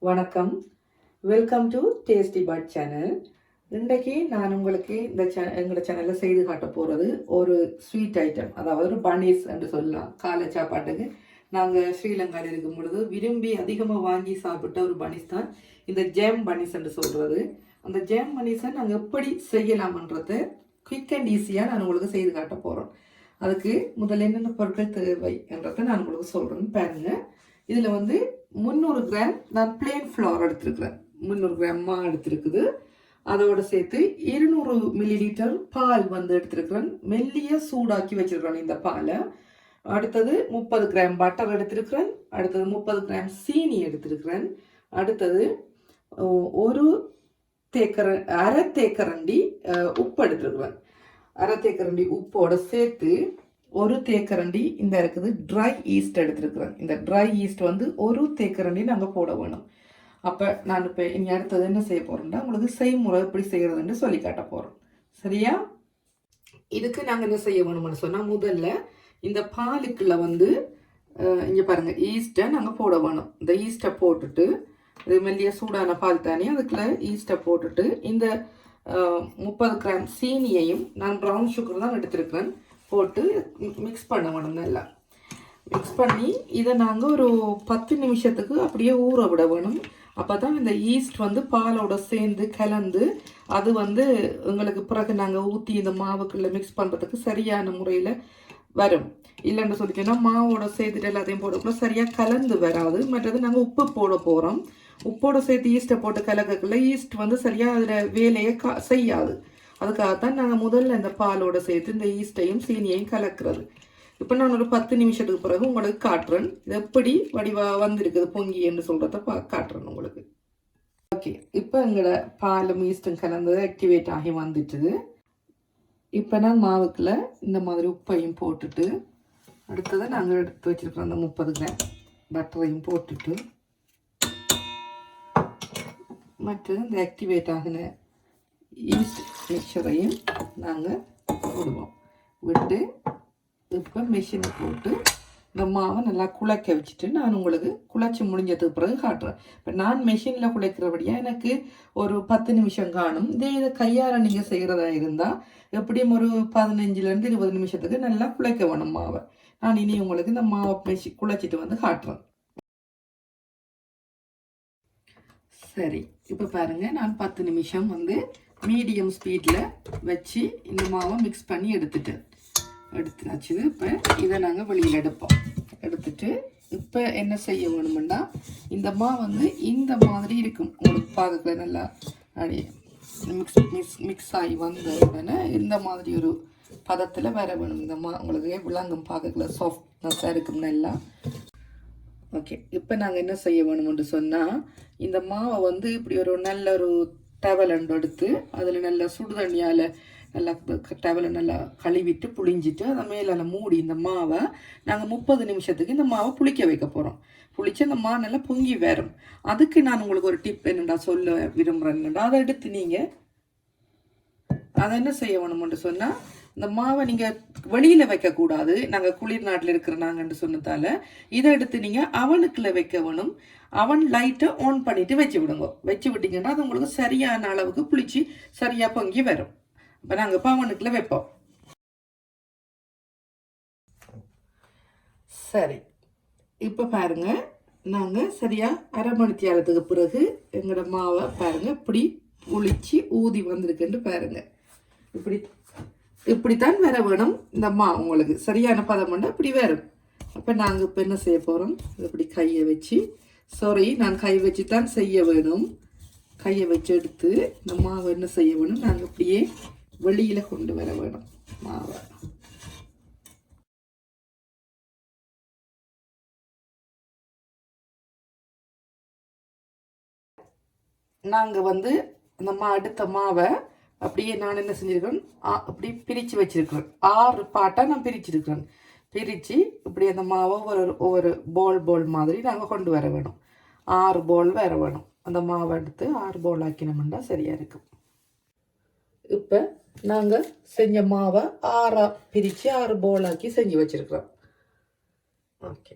வணக்கம், welcome to tasty but channel. இன்றைக்கு நான் உங்களுக்கு இந்த எங்களோட சேனலில் செய்து காட்ட போகிறது ஒரு ஸ்வீட் ஐட்டம், அதாவது ஒரு பனீஸ் என்று சொல்லலாம். காலை சாப்பாட்டுக்கு நாங்கள் ஸ்ரீலங்காவில் இருக்கும் பொழுது விரும்பி அதிகமாக வாங்கி சாப்பிட்ட ஒரு பனீஸ் தான் இந்த ஜேம் பனீஸ் என்று சொல்கிறது. அந்த ஜேம் பனீஸை நாங்கள் எப்படி செய்யலாம்ன்றதை குயிக் அண்ட் ஈஸியாக நான் உங்களுக்கு செய்து காட்ட போகிறோம். அதுக்கு முதல்ல என்னென்ன பொருட்கள் தேவை என்றதை நான் உங்களுக்கு சொல்கிறேன்னு பாருங்கள். இதில் வந்து 300 கிராம் நான் பிளேன் ஃப்ளவர் எடுத்துருக்குறேன். 300 கிராம் மா எடுத்துருக்குது. அதோடு சேர்த்து 200 மில்லிலிட்டர் பால் வந்து எடுத்துருக்குறேன். மெல்லிய சூடாக்கி வச்சுருக்கிறேன் இந்த பாலை. அடுத்தது 30 கிராம் பட்டர் எடுத்துருக்குறேன். அடுத்தது 30 கிராம் சீனி எடுத்துருக்குறேன். அடுத்தது அரை தேக்கரண்டி உப்பு எடுத்துருக்குறேன். அரை தேக்கரண்டி உப்போடு சேர்த்து ஒரு தேக்கரண்டி இந்த இருக்குது ட்ரை ஈஸ்ட் எடுத்துருக்குறேன். இந்த ட்ரை ஈஸ்ட் வந்து ஒரு தேக்கரண்டி நாங்கள் போட வேணும். அப்போ நான் இப்போ இனி அடுத்தது என்ன செய்ய போகிறோம்னா உங்களுக்கு செய்முறை எப்படி செய்கிறதுன்னு சொல்லி காட்ட போகிறோம். சரியா? இதுக்கு நாங்கள் என்ன செய்ய வேணும்னு சொன்னால் முதல்ல இந்த பாலுக்குள்ள வந்து இங்கே பாருங்கள் ஈஸ்ட்டை நாங்கள் போட வேணும். இந்த ஈஸ்ட்டை போட்டுட்டு இது மெல்லிய சூடான பால் தானே, அதுக்குள்ள ஈஸ்ட்டை போட்டுட்டு இந்த 30 கிராம் சீனியையும் நான் ப்ரௌன் சுகர் தான் எடுத்துருக்கிறேன் போட்டு மிக்ஸ் பண்ண வேணும். நல்லா மிக்ஸ் பண்ணி இதை நாங்கள் ஒரு 10 நிமிஷத்துக்கு அப்படியே ஊற விட வேணும். அப்போ தான் இந்த ஈஸ்ட் வந்து பாலோட சேர்ந்து கலந்து அது வந்து எங்களுக்கு பிறகு நாங்கள் ஊற்றி இந்த மாவுக்குள்ளே மிக்ஸ் பண்ணுறதுக்கு சரியான முறையில் வரும். இல்லைன்னு சொல்லிட்டோன்னா மாவோட சேர்த்துட்டு எல்லாத்தையும் போடக்குள்ள சரியாக கலந்து வராது. மற்றது நாங்கள் உப்பு போட போகிறோம். உப்போட சேர்த்து ஈஸ்ட்டை போட்டு கலக்கக்குள்ள ஈஸ்ட் வந்து சரியாக அதில் வேலையை செய்யாது. அதுக்காகத்தான் நாங்கள் முதல்ல இந்த பாலோட சேர்த்து இந்த ஈஸ்ட்டையும் சீனியையும் கலக்கிறது. இப்போ நான் ஒரு 10 நிமிஷத்துக்கு பிறகு உங்களுக்கு காட்டுறேன் இது எப்படி வடிவாக வந்திருக்குது பொங்கி என்று சொல்கிறத காட்டுறேன் உங்களுக்கு. ஓகே, இப்போ எங்களோட பாலும் ஈஸ்ட்டும் கலந்தது ஆக்டிவேட் ஆகி வந்துட்டுது. இப்போ நான் மாவுக்குள்ள இந்த மாதிரி உப்பையும் போட்டுட்டு அடுத்ததை நாங்கள் எடுத்து வச்சுருக்கிறோம் அந்த 30 கிராம் பட்டரையும் போட்டுட்டு மற்றது இந்த ஆக்டிவேட் ஆகின ஈஸ்ட் மிக்சரையும் நாங்கள் விடுவோம். விட்டு இப்போ மிஷினை போட்டு இந்த மாவை நல்லா குழைக்க வச்சுட்டு நான் உங்களுக்கு குழைச்சி முடிஞ்சதுக்கு பிறகு காட்டுறேன். இப்போ நான் மிஷினில் குழைக்கிறபடியாக எனக்கு ஒரு 10 நிமிஷம் காணும். இதை கையால் நீங்கள் செய்கிறதா இருந்தால் எப்படியும் ஒரு 15லேருந்து 20 நிமிஷத்துக்கு நல்லா குழைக்க வேணும் மாவை. நான் இனி உங்களுக்கு இந்த மாவை குழைச்சிட்டு வந்து காட்டுறேன். சரி, இப்போ பாருங்கள் நான் 10 நிமிஷம் வந்து மீடியம் ஸ்பீடில் வச்சு இந்த மாவை மிக்ஸ் பண்ணி எடுத்துனாச்சு. இப்போ இதை நாங்கள் வெளியில் எடுத்துட்டு இப்போ என்ன செய்ய வேணுமெண்டா இந்த மாவு வந்து இந்த மாதிரி இருக்கும். உங்களுக்கு பார்க்கல நல்லா அப்படியே மிக்ஸ் ஆகி வந்த உடனே இந்த மாதிரி ஒரு பதத்தில் வர வேணும். இந்த உங்களுக்கு விளங்கும் பார்க்கல சாஃப்ட்னஸாக இருக்கும் நல்லா. ஓகே, இப்போ நாங்கள் என்ன செய்ய வேணும்னு சொன்னால் இந்த மாவை வந்து இப்படி ஒரு நல்ல ஒரு டவலண்டு எடுத்து அதில் நல்லா சுடுதண்ணியால் நல்லா டவலை நல்லா கழுவிட்டு புளிஞ்சிட்டு அதை மேலே மூடி இந்த மாவை நாங்கள் 30 நிமிஷத்துக்கு இந்த மாவை புளிக்க வைக்க போகிறோம். புளிச்சு அந்த மாவு நல்லா பொங்கி வரும். அதுக்கு நான் உங்களுக்கு ஒரு டிப் என்னென்னா சொல்ல விரும்புகிறேன்னுடா, அதை எடுத்து நீங்கள் அதை என்ன செய்ய வேணும்னு சொன்னால் இந்த மாவை நீங்கள் வெளியில் வைக்கக்கூடாது. நாங்கள் குளிர் நாட்டில் இருக்கிற நாங்கன்னு சொன்னதால் இதை எடுத்து நீங்கள் அவனுக்குள்ளே வைக்க வேணும். அவன் லைட்டை ஆன் பண்ணிவிட்டு வச்சு விடுங்க. வச்சு விட்டிங்கன்னா அது உங்களுக்கு சரியான அளவுக்கு புளிச்சு சரியாக பொங்கி வரும். அப்போ நாங்கள் இப்போ அவனுக்குள்ளே வைப்போம். சரி, இப்போ பாருங்கள் நாங்கள் சரியாக அரை மணி நேரத்துக்கு பிறகு எங்களோட மாவை பாருங்கள் இப்படி புளிச்சு ஊதி வந்திருக்குன்னு பாருங்கள். இப்படித்தான் வர வேணும் இந்த மா உங்களுக்கு சரியான பதம் பண்ண இப்படி வரும். அப்போ நாங்கள் இப்போ என்ன செய்ய போகிறோம், இப்படி கையை வச்சு நான் கை வச்சு தான் செய்ய வேணும். கையை வச்சு எடுத்து இந்த மாவை என்ன செய்ய வேணும், நாங்கள் இப்படியே வெளியில் கொண்டு வர வேணும் மாவை. நாங்கள் வந்து அந்த அடுத்த மாவை அப்படியே நான் என்ன செஞ்சுருக்கேன், அப்படி பிரித்து வச்சுருக்கிறேன். 6 பாட்டாக நான் பிரிச்சுருக்கிறேன். பிரித்து இப்படி அந்த மாவை ஒவ்வொரு போல் மாதிரி நாங்கள் கொண்டு வர வேணும். 6 போல் வர வேணும். அந்த மாவை எடுத்து 6 போல் ஆக்கினோம்னா சரியாக இருக்கும். இப்போ நாங்கள் செஞ்ச மாவை 6 பிரித்து 6 போல் ஆக்கி செஞ்சு வச்சுருக்கிறோம். ஓகே,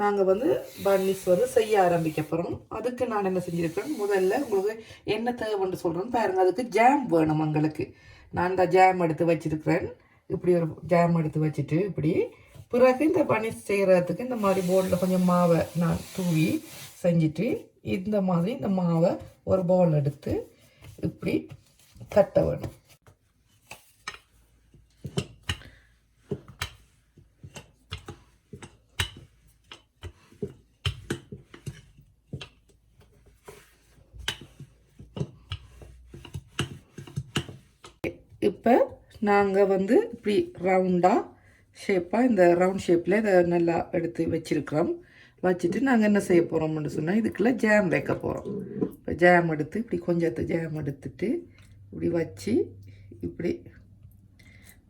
நாங்கள் வந்து பன்னிஸ் வந்து செய்ய ஆரம்பிக்க போகிறோம். அதுக்கு நான் என்ன செஞ்சுருக்கேன், முதல்ல உங்களுக்கு என்ன தேவைன்னு சொல்கிறேன்னு பாருங்கள். அதுக்கு ஜாம் வேணும் எங்களுக்கு. நான் இந்த ஜாம் எடுத்து வச்சுருக்கிறேன். இப்படி ஒரு ஜாம் எடுத்து வச்சுட்டு இப்படி பிறகு இந்த பன்னிஸ் செய்கிறதுக்கு இந்த மாதிரி போர்டில் கொஞ்சம் மாவை நான் தூவி செஞ்சுட்டு இந்த மாதிரி இந்த மாவை ஒரு பவுல் எடுத்து இப்படி தட்ட வேணும். இப்போ நாங்கள் வந்து இப்படி ரவுண்டாக ஷேப்பாக இந்த ரவுண்ட் ஷேப்பில் இதை நல்லா எடுத்து வச்சுருக்கிறோம். வச்சுட்டு நாங்கள் என்ன செய்ய போகிறோம்னு சொன்னால் இதுக்குள்ளே ஜாம் வைக்க போகிறோம். இப்போ ஜாம் எடுத்து இப்படி கொஞ்சத்தை ஜாம் எடுத்துட்டு இப்படி வச்சு இப்படி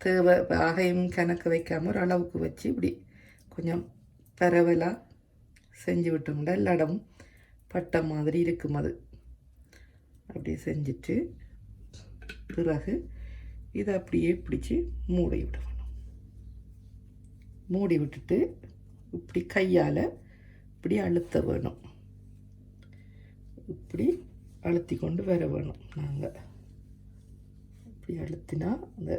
தேவை அகையும் கணக்கு வைக்காமல் ஒரு அளவுக்கு வச்சு இப்படி கொஞ்சம் பரவலாக செஞ்சு விட்டோம்னா எல்லா இடமும் பட்ட மாதிரி இருக்கும். அது அப்படியே செஞ்சுட்டு பிறகு இதை அப்படியே பிடிச்சி மூடி விடணும். மூடி விட்டுட்டு இப்படி கையால் இப்படி அழுத்த வேணும். இப்படி அழுத்தி கொண்டு வர வேணும். நாங்கள் இப்படி அழுத்தினா அந்த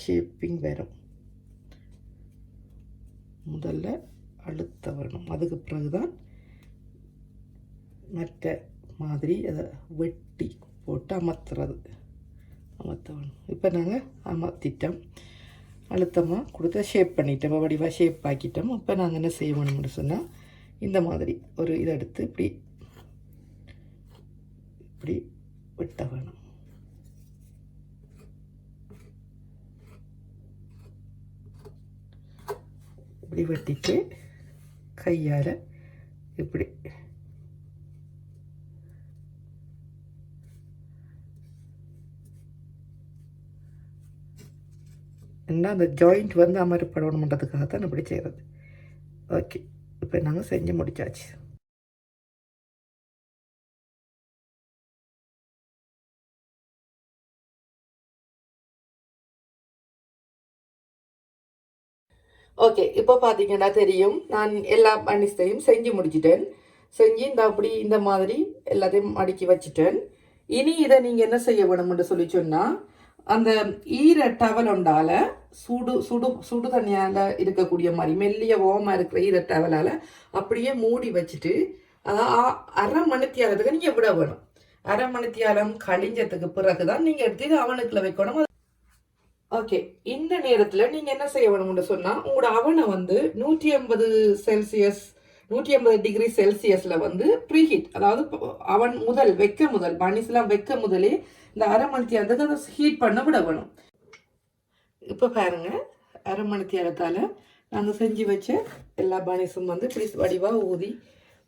ஷேப்பிங் வரும். முதல்ல அழுத்த வேணும். அதுக்கு பிறகுதான் மற்ற மாதிரி அதை வெட்டி போட்டு அமர்த்துறது. அமர்த்த வேணும். இப்போ நாங்கள் அமர்த்திட்டோம். அழுத்தமாக கொடுத்து ஷேப் பண்ணிட்டோம். வடிவாக ஷேப் ஆக்கிட்டோம். இப்போ நாங்கள் என்ன செய்ய வேணும்னு சொன்னால் இந்த மாதிரி ஒரு இதை எடுத்து இப்படி இப்படி வெட்ட வேணும். இப்படி வெட்டிட்டு கையால் இப்படி என்ன அந்த ஜாயிண்ட் வந்து அமர்ப்படணுன்றதுக்காக தான் இப்படி செய்கிறது. ஓகே, இப்போ நாங்கள் செஞ்சு முடிச்சாச்சு. ஓகே, இப்போ பார்த்தீங்கன்னா தெரியும் நான் எல்லா பன்னிஸையும் செஞ்சு முடிச்சிட்டேன். செஞ்சு இந்த அப்படி இந்த மாதிரி எல்லாத்தையும் அடுக்கி வச்சுட்டேன். இனி இதை நீங்கள் என்ன செய்ய வேணும்னு சொல்லி சொன்னால் அந்த ஈர டவல் உண்டால சுடு சுடு சுடு தண்ணியால் இருக்கக்கூடிய மாதிரி மெல்லிய ஓமாக இருக்கிற ஈர டவலால் அப்படியே மூடி வச்சுட்டு அதான் அரை மணித்தியாலத்துக்கு நீங்கள் விட வேணும். அரை மணித்தியாலம் கழிஞ்சதுக்கு பிறகு தான் நீங்கள் எடுத்து இது அவனுக்குள்ள வைக்கணும். ஓகே, இந்த நேரத்தில் நீங்கள் என்ன செய்ய வேணும்னு சொன்னால் உங்களோட அவனை வந்து 150 செல்சியஸ் 150 டிகிரி செல்சியஸில் வந்து ப்ரீஹீட், அதாவது அவன் வைக்க முதல் பனிஸ்லாம் வைக்க முதலே இந்த அரை மணித்தியாலத்துக்கு அதை ஹீட் பண்ண விட வேணும். இப்போ பாருங்கள், அரை மணித்தியாலத்தால் நாங்கள் செஞ்சு வச்ச எல்லா பனிஸும் வந்து இப்படி வடிவாக ஊதி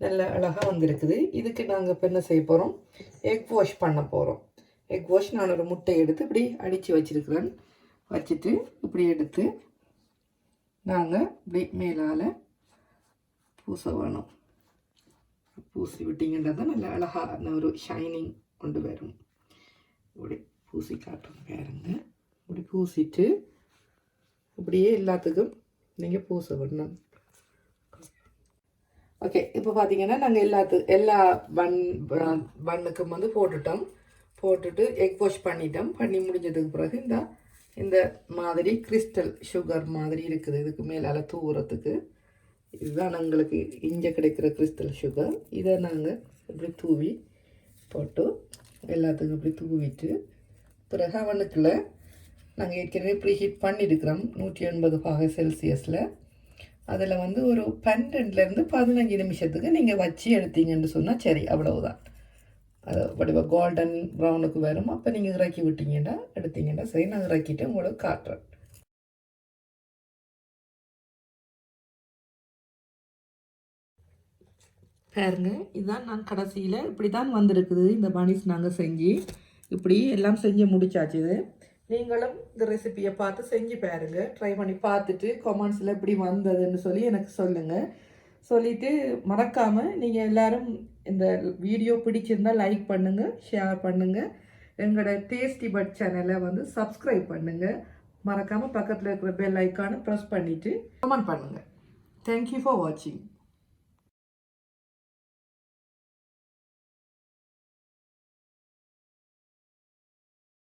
நல்ல அழகாக வந்திருக்குது. இதுக்கு நாங்கள் இப்போ என்ன செய்ய போகிறோம், எக் வாஷ் பண்ண போகிறோம். எக் வாஷ் நான் ஒரு முட்டையை எடுத்து இப்படி அடித்து வச்சுருக்கிறேன். வச்சுட்டு இப்படி எடுத்து நாங்கள் இப்படி மேலால் பூச வேணும். பூசி விட்டிங்கன்றது நல்ல அழகான ஒரு ஷைனிங் கொண்டு வரும். இப்படி பூசி காட்டுறோம் பாருங்க. இப்படி பூசிட்டு இப்படியே எல்லாத்துக்கும் நீங்கள் பூச விடணும். ஓகே, இப்போ பார்த்தீங்கன்னா நாங்கள் எல்லா பன்னுக்கும் வந்து போட்டுட்டு எக் வாஷ் பண்ணி முடிஞ்சதுக்கு பிறகு இந்த மாதிரி கிறிஸ்டல் சுகர் மாதிரி இருக்குது. இதுக்கு மேலால் தூவுறதுக்கு இதுதான் எங்களுக்கு இங்கே கிடைக்கிற கிறிஸ்டல் சுகர். இதை நாங்கள் இப்படி தூவி போட்டு எல்லாத்துக்கும் இப்படி தூவிட்டு பிறகு அவனுக்குள்ள நாங்கள் ஏற்கனவே ப்ரீ ஹீட் பண்ணியிருக்கிறோம் 180 செல்சியஸில். அதில் வந்து ஒரு 12லேருந்து 15 நிமிஷத்துக்கு நீங்கள் வச்சு எடுத்தீங்கன்னு சொன்னால் சரி, அவ்வளவுதான். அது வடிவாக கோல்டன் ப்ரௌனுக்கு வரும். அப்போ நீங்கள் இறக்கி எடுத்தீங்கன்னா சரி. நான் இறக்கிட்டு உங்களுக்கு காட்டுறேன். பாருங்க, இதுதான் நான் கடைசியில் இப்படி தான் வந்திருக்குது. இந்த பனிஸ் நாங்கள் செஞ்சு இப்படி எல்லாம் செஞ்சு முடிச்சாச்சு. நீங்களும் இந்த ரெசிபியை பார்த்து செஞ்சு பாருங்க. ட்ரை பண்ணி பார்த்துட்டு கமெண்ட்ஸில் எப்படி வந்ததுன்னு சொல்லி எனக்கு சொல்லுங்கள். சொல்லிவிட்டு மறக்காமல் நீங்கள் எல்லோரும் இந்த வீடியோ பிடிச்சிருந்தால் லைக் பண்ணுங்கள், ஷேர் பண்ணுங்கள். எங்களோட டேஸ்டி பட் சேனலை வந்து சப்ஸ்கிரைப் பண்ணுங்கள். மறக்காமல் பக்கத்தில் இருக்கிற பெல் ஐக்கானை ப்ரெஸ் பண்ணிவிட்டு கமெண்ட் பண்ணுங்கள். தேங்க்யூ ஃபார் வாட்சிங்.